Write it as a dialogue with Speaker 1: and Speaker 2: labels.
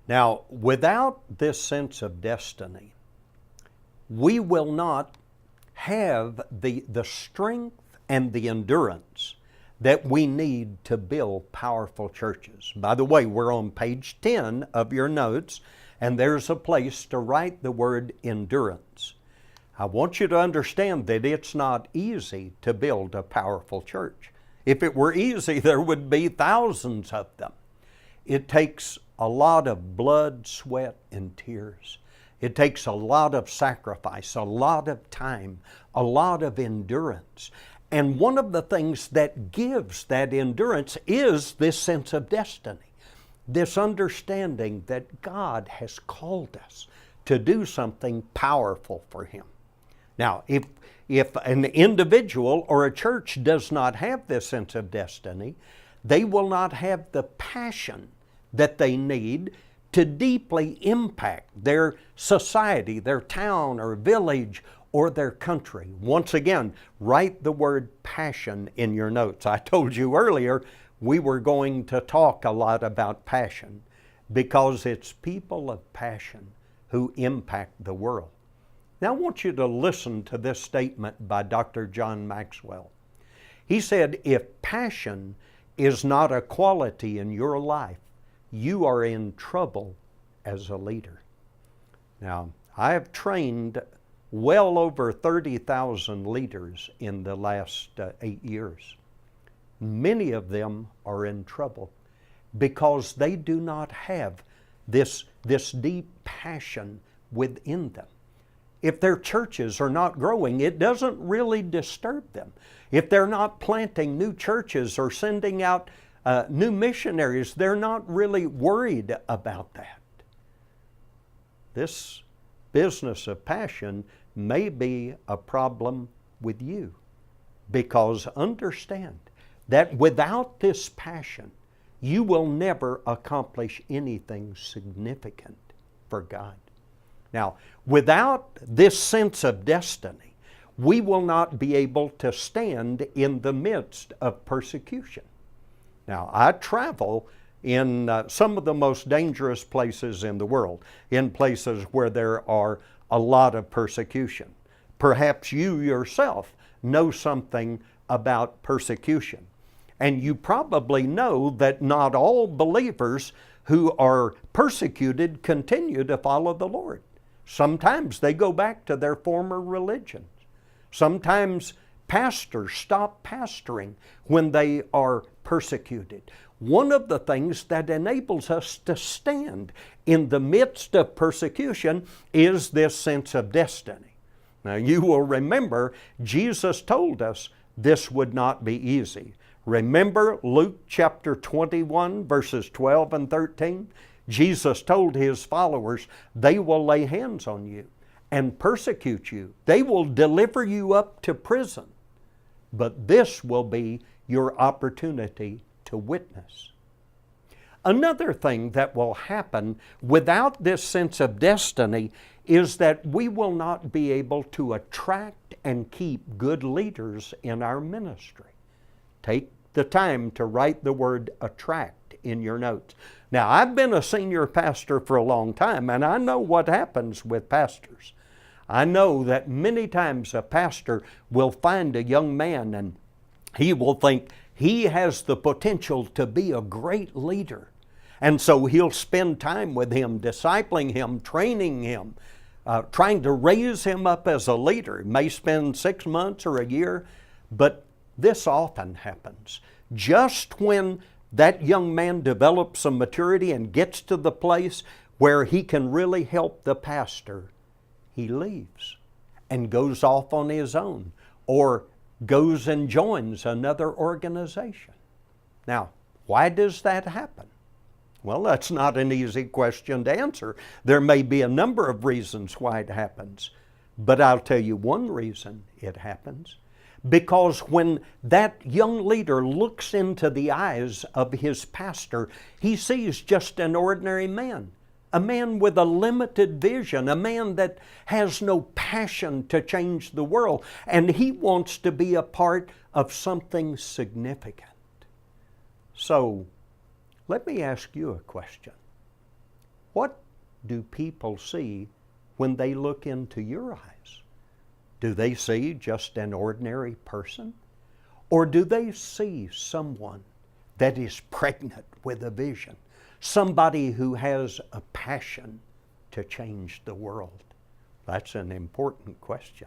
Speaker 1: Now, without this sense of destiny, we will not have the strength and the endurance that we need to build powerful churches. By the way, we're on page 10 of your notes, and there's a place to write the word endurance. I want you to understand that it's not easy to build a powerful church. If it were easy, there would be thousands of them. It takes a lot of blood, sweat, and tears. It takes a lot of sacrifice, a lot of time, a lot of endurance. And one of the things that gives that endurance is this sense of destiny, this understanding that God has called us to do something powerful for Him. Now, if an individual or a church does not have this sense of destiny, they will not have the passion that they need to deeply impact their society, their town or village, or their country. Once again, write the word passion in your notes. I told you earlier we were going to talk a lot about passion because it's people of passion who impact the world. Now I want you to listen to this statement by Dr. John Maxwell. He said, if passion is not a quality in your life, you are in trouble as a leader. Now, I have trained well over 30,000 leaders in the last 8 years. Many of them are in trouble because they do not have this deep passion within them. If their churches are not growing, it doesn't really disturb them. If they're not planting new churches or sending out new missionaries, they're not really worried about that. This business of passion may be a problem with you, because understand that without this passion, you will never accomplish anything significant for God. Now, without this sense of destiny, we will not be able to stand in the midst of persecution. Now, I travel in some of the most dangerous places in the world, in places where there are a lot of persecution. Perhaps you yourself know something about persecution. And you probably know that not all believers who are persecuted continue to follow the Lord. Sometimes they go back to their former religions. Sometimes pastors stop pastoring when they are persecuted. One of the things that enables us to stand in the midst of persecution is this sense of destiny. Now, you will remember Jesus told us this would not be easy. Remember Luke chapter 21, verses 12 and 13? Jesus told His followers, they will lay hands on you and persecute you. They will deliver you up to prison. But this will be your opportunity to witness. Another thing that will happen without this sense of destiny is that we will not be able to attract and keep good leaders in our ministry. Take the time to write the word attract in your notes. Now, I've been a senior pastor for a long time, and I know what happens with pastors. I know that many times a pastor will find a young man and he will think he has the potential to be a great leader. And so he'll spend time with him, discipling him, training him, trying to raise him up as a leader. He may spend 6 months or a year, but this often happens. Just when that young man develops some maturity and gets to the place where he can really help the pastor, he leaves and goes off on his own or goes and joins another organization. Now, why does that happen? Well, that's not an easy question to answer. There may be a number of reasons why it happens, but I'll tell you one reason it happens. Because when that young leader looks into the eyes of his pastor, he sees just an ordinary man. A man with a limited vision, a man that has no passion to change the world, and he wants to be a part of something significant. So, let me ask you a question. what do people see when they look into your eyes? Do they see just an ordinary person? Or do they see someone that is pregnant with a vision? Somebody who has a passion to change the world? That's an important question.